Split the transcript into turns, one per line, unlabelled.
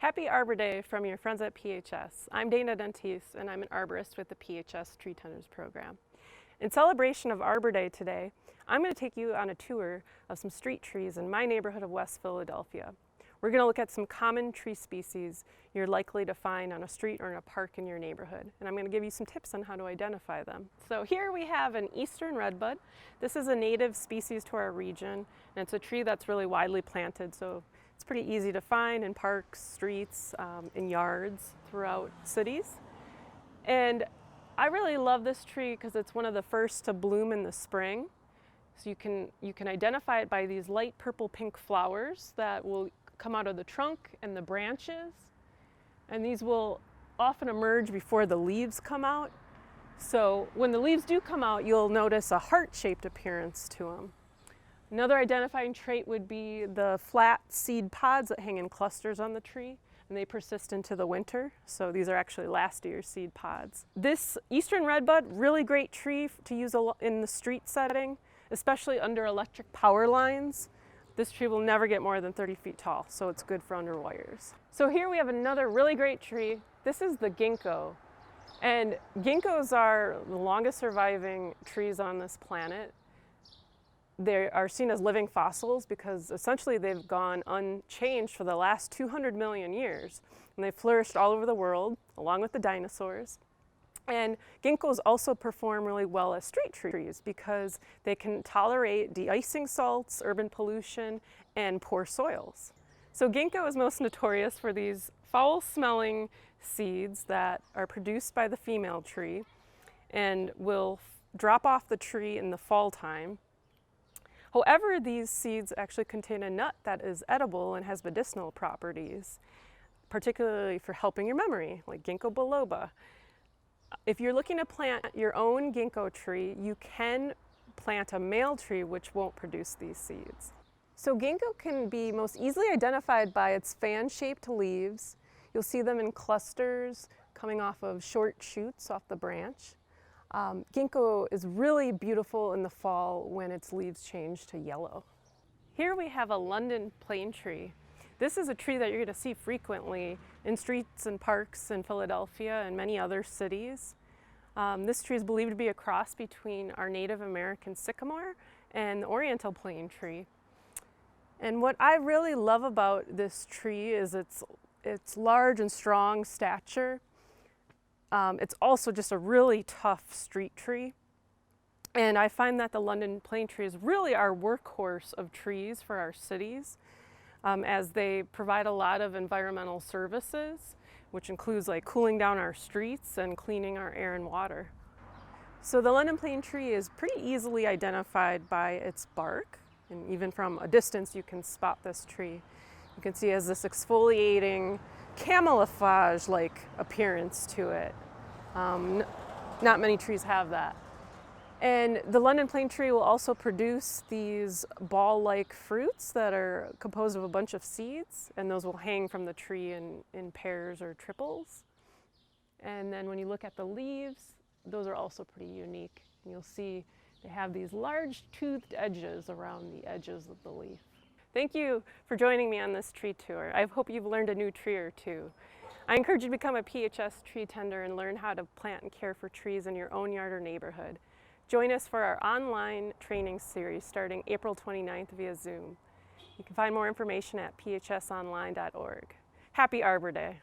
Happy Arbor Day from your friends at PHS. I'm Dentice and I'm an arborist with the PHS Tree Tenders program. In celebration of Arbor Day today, I'm going to take you on a tour of some street trees in my neighborhood of West Philadelphia. We're going to look at some common tree species you're likely to find on a street or in a park in your neighborhood. And I'm going to give you some tips on how to identify them. So here we have an eastern redbud. This is a native species to our region, and it's a tree that's really widely planted, so it's pretty easy to find in parks, streets, in yards throughout cities. And I really love this tree because it's one of the first to bloom in the spring. So you can identify it by these light purple pink flowers that will come out of the trunk and the branches. And these will often emerge before the leaves come out. So when the leaves do come out, you'll notice a heart-shaped appearance to them. Another identifying trait would be the flat seed pods that hang in clusters on the tree, and they persist into the winter. So these are actually last year's seed pods. This eastern redbud, really great tree to use in the street setting, especially under electric power lines. This tree will never get more than 30 feet tall, so it's good for under wires. So here we have another really great tree. This is the ginkgo. And ginkgos are the longest surviving trees on this planet. They are seen as living fossils because essentially they've gone unchanged for the last 200 million years. And they've flourished all over the world, along with the dinosaurs. And ginkgos also perform really well as street trees because they can tolerate de-icing salts, urban pollution, and poor soils. So ginkgo is most notorious for these foul-smelling seeds that are produced by the female tree and will drop off the tree in the fall time. However, these seeds actually contain a nut that is edible and has medicinal properties, particularly for helping your memory, like ginkgo biloba. If you're looking to plant your own ginkgo tree, you can plant a male tree which won't produce these seeds. So ginkgo can be most easily identified by its fan-shaped leaves. You'll see them in clusters coming off of short shoots off the branch. Ginkgo is really beautiful in the fall when its leaves change to yellow. Here we have a London plane tree. This is a tree that you're going to see frequently in streets and parks in Philadelphia and many other cities. This tree is believed to be a cross between our Native American sycamore and the Oriental plane tree. And what I really love about this tree is its large and strong stature. It's also just a really tough street tree. And I find that the London plane tree is really our workhorse of trees for our cities, as they provide a lot of environmental services, which includes like cooling down our streets and cleaning our air and water. So the London plane tree is pretty easily identified by its bark, and even from a distance you can spot this tree. You can see it has this exfoliating camouflage-like appearance to it. Not many trees have that. And the London plane tree will also produce these ball-like fruits that are composed of a bunch of seeds, and those will hang from the tree in pairs or triples. And then when you look at the leaves, those are also pretty unique. And you'll see they have these large toothed edges around the edges of the leaf. Thank you for joining me on this tree tour. I hope you've learned a new tree or two. I encourage you to become a PHS tree tender and learn how to plant and care for trees in your own yard or neighborhood. Join us for our online training series starting April 29th via Zoom. You can find more information at phsonline.org. Happy Arbor Day.